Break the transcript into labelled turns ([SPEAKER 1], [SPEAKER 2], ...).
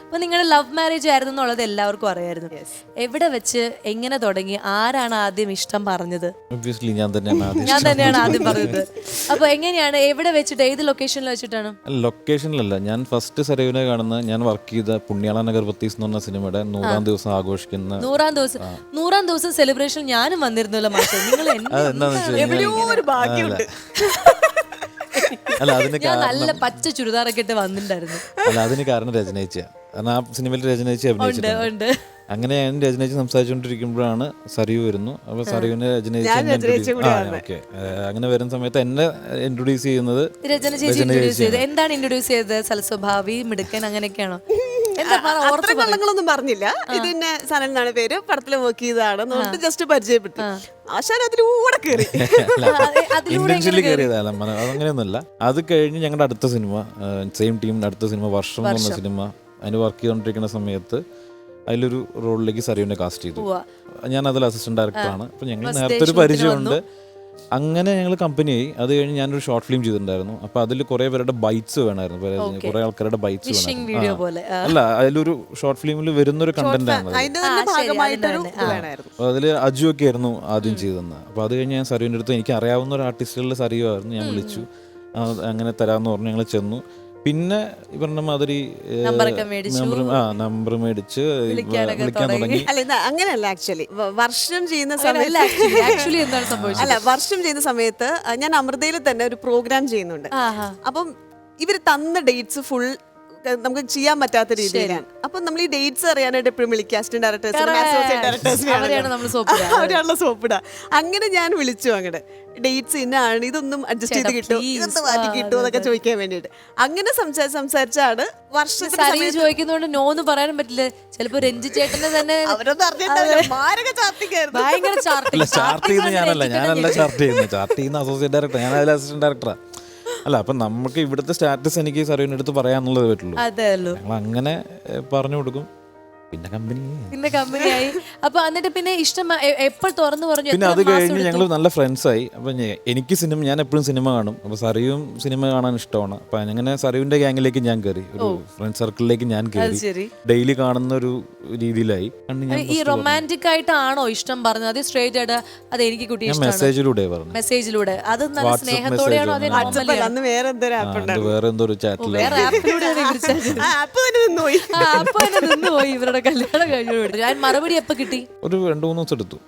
[SPEAKER 1] അപ്പൊ നിങ്ങളുടെ love marriage ആയിരുന്നു എന്നുള്ളത് എല്ലാവർക്കും അറിയായിരുന്നു. എവിടെ വെച്ച് എങ്ങനെ തുടങ്ങി, ആരാണ് ആദ്യം ഇഷ്ടം പറഞ്ഞത്?
[SPEAKER 2] ഒബ്വിയസ്ലി ഞാൻ തന്നെയാണ്
[SPEAKER 1] ഞാൻ തന്നെയാണ് ആദ്യം പറഞ്ഞത്. അപ്പൊ എങ്ങനെയാണ്, എവിടെ വെച്ചിട്ട്, ഏത് ലൊക്കേഷനിൽ വെച്ചിട്ടാണ്?
[SPEAKER 2] ലൊക്കേഷനിലല്ല, ഞാൻ ഫസ്റ്റ് സരയുവിനെ കാണുന്ന ഞാൻ വർക്ക് ചെയ്ത പുണ്യാള നഗർ ബത്തീസ് എന്ന് പറഞ്ഞ സിനിമയുടെ 100ാം ദിവസം ആഘോഷിക്കുന്ന
[SPEAKER 1] 100ാം ദിവസം സെലിബ്രേഷൻ ഞാനും വന്നിരുന്നല്ലോ. നിങ്ങൾ
[SPEAKER 2] അല്ല അതിന്
[SPEAKER 1] ഞാൻ നല്ല പച്ച ചുരിദാറൊക്കെ ഇട്ട് വന്നിട്ടുണ്ടായിരുന്നു.
[SPEAKER 2] അല്ല അതിന് കാരണം രചനയിച്ച, കാരണം ആ സിനിമയിൽ രചനയിച്ച് അഭിനയിച്ചിട്ടുണ്ട്. അങ്ങനെ ഞാൻ രചനയിച്ച് സംസാരിച്ചുകൊണ്ടിരിക്കുമ്പോഴാണ് സരയു വരുന്നു. അപ്പൊ സരയുവിനെ രചനയിച്ച് ഓക്കെ അങ്ങനെ വരുന്ന സമയത്ത് എന്നെ ഇൻട്രൊഡ്യൂസ് ചെയ്യുന്നത്
[SPEAKER 1] രചന ചേച്ചി ഇൻട്രൊഡ്യൂസ് ചെയ്തത്. എന്താണ് ഇൻട്രൊഡ്യൂസ് ചെയ്തത്? സൽസ്വഭാവി, മിടുക്കൻ, അങ്ങനെയൊക്കെയാണോ?
[SPEAKER 3] കള്ളങ്ങളൊന്നും പറഞ്ഞില്ല. ഇതിന്റെ സനൽ എന്നാണ് പേര്, പടത്തില് വർക്ക് ചെയ്തതാണ്, ജസ്റ്റ് പരിചയപ്പെട്ടു. ആശാൻ അതിലൂടെ കയറി,
[SPEAKER 2] ഇന്റൻഷ്യലി കയറിയതല്ല, അതങ്ങനെയൊന്നുമല്ല. അത് കഴിഞ്ഞ് ഞങ്ങളുടെ അടുത്ത സിനിമ, സെയിം ടീമിന്റെ അടുത്ത സിനിമ വർഷം എന്ന് പറഞ്ഞ സിനിമ, അതിന് വർക്ക് ചെയ്തുകൊണ്ടിരിക്കുന്ന സമയത്ത് അതിലൊരു റോളിലേക്ക് സരയുവിനെ കാസ്റ്റ് ചെയ്തു. ഞാൻ അതിൽ അസിസ്റ്റന്റ് ഡയറക്ടറാണ്. അപ്പൊ ഞങ്ങൾ നേരത്തെ ഒരു പരിചയമുണ്ട്. അങ്ങനെ ഞങ്ങൾ കമ്പനിയായി. അത് കഴിഞ്ഞ് ഞാനൊരു ഷോർട്ട് ഫിലിം ചെയ്തിട്ടുണ്ടായിരുന്നു. അപ്പൊ അതിൽ കുറെ പേരുടെ ബൈറ്റ്സ് വേണമായിരുന്നു, കുറെ ആൾക്കാരുടെ ബൈറ്റ്സ് വേണമായിരുന്നു. അല്ല, അതിലൊരു ഷോർട്ട് ഫിലിമിൽ വരുന്നൊരു കണ്ടന്റ് ആണ്. അതില് അജു ഒക്കെ ആയിരുന്നു ആദ്യം ചെയ്തെന്ന്. അപ്പൊ അത് കഴിഞ്ഞ് ഞാൻ സരയുവിന്റെ അടുത്ത്, എനിക്ക് അറിയാവുന്ന ഒരു ആർട്ടിസ്റ്റുകളുടെ സരയുമായിരുന്നു, ഞാൻ വിളിച്ചു. അങ്ങനെ തരാമെന്ന് പറഞ്ഞു. ഞങ്ങൾ ചെന്നു. പിന്നെ ഈ പറഞ്ഞ മാതിരി നമ്പർ മേടിച്ച് വിളിക്കാൻ തുടങ്ങി.
[SPEAKER 3] അങ്ങനെയല്ല, ആക്ച്വലി വർഷം ചെയ്യുന്ന സമയത്ത് ഞാൻ അമൃതയിൽ തന്നെ ഒരു പ്രോഗ്രാം ചെയ്യുന്നുണ്ട്. അപ്പം ഇവര് തന്ന ഡേറ്റ്സ് ഫുൾ നമുക്ക് ചെയ്യാൻ പറ്റാത്ത രീതിയിലാണ്. അപ്പൊ നമ്മൾ ഈ ഡേറ്റ്സ് അറിയാനായിട്ട് എപ്പോഴും വിളിക്കുക അസിസ്റ്റന്റ് ഡയറക്ടേഴ്സ്, അവരാണല്ലോ സോപ്പിട. അങ്ങനെ ഞാൻ വിളിച്ചു, അങ്ങോട്ട് ഡേറ്റ്സ് ഇന്നാണ്, ഇതൊന്നും അഡ്ജസ്റ്റ് ചെയ്ത് കിട്ടും, ഇതൊന്നും മാറ്റി കിട്ടുമോ എന്നൊക്കെ ചോദിക്കാൻ വേണ്ടിട്ട്. അങ്ങനെ സംസാരിച്ചാണ് വർഷത്തിൽ
[SPEAKER 1] ചോദിക്കുന്നതുകൊണ്ട് നോന്ന് പറയാനും പറ്റില്ല. ചിലപ്പോ രഞ്ജി ചേട്ടനെ തന്നെ
[SPEAKER 3] അവരൊന്നും അറിഞ്ഞിട്ടുണ്ടാവില്ല,
[SPEAKER 2] ചാർട്ട് ചെയ്യുന്ന ഞാനല്ല ചാർട്ട് ചെയ്യുന്ന അസോസിയേറ്റ് ഡയറക്ടർ, ഞാൻ അതിൽ അസിസ്റ്റന്റ് ഡയറക്ടറാ. അല്ല, അപ്പൊ നമുക്ക് ഇവിടുത്തെ സ്റ്റാറ്റസ് എനിക്ക് സരയുവിന്റെ അടുത്ത് പറയാന്നുള്ളത് പറ്റുള്ളൂ. ഞങ്ങൾ അങ്ങനെ പറഞ്ഞു കൊടുക്കും. പിന്നെ കമ്പനിയായി.
[SPEAKER 1] അപ്പൊ എന്നിട്ട് പിന്നെ ഇഷ്ടം എപ്പോൾ തുറന്നു പറഞ്ഞു?
[SPEAKER 2] പിന്നെ അത് കഴിഞ്ഞ് ഞങ്ങൾ നല്ല ഫ്രണ്ട്സായി. അപ്പൊ എനിക്ക് സിനിമ, ഞാൻ എപ്പോഴും സിനിമ കാണും. അപ്പൊ സരയും സിനിമ കാണാൻ ഇഷ്ടമാണ്. അപ്പൊ അങ്ങനെ സരയുവിന്റെ ഗ്യാങ്ങിലേക്ക് ഞാൻ കയറി, ഒരു ഫ്രണ്ട് സർക്കിളിലേക്ക് ഞാൻ കയറി. ഡെയിലി കാണുന്ന ഒരു രീതിയിലായി.
[SPEAKER 1] ഈ റൊമാൻറ്റിക് ആയിട്ടാണോ ഇഷ്ടം പറഞ്ഞത്? അത് സ്ട്രേറ്റ് ആയിട്ട് അത് എനിക്ക് കുട്ടി
[SPEAKER 2] മെസ്സേജിലൂടെ പറഞ്ഞു.
[SPEAKER 1] മെസ്സേജിലൂടെ അത് നല്ല സ്നേഹത്തോടെയാണോ?
[SPEAKER 2] വേറെ എന്തോ ഒരു ചാറ്റിൽ
[SPEAKER 1] നിന്നുപോയി ഇവരുടെ കല്യാണം കഴിഞ്ഞു. ഞാൻ മറുപടി എപ്പോ കിട്ടി?
[SPEAKER 2] ഒരു 2-3 ദിവസം എടുത്തു.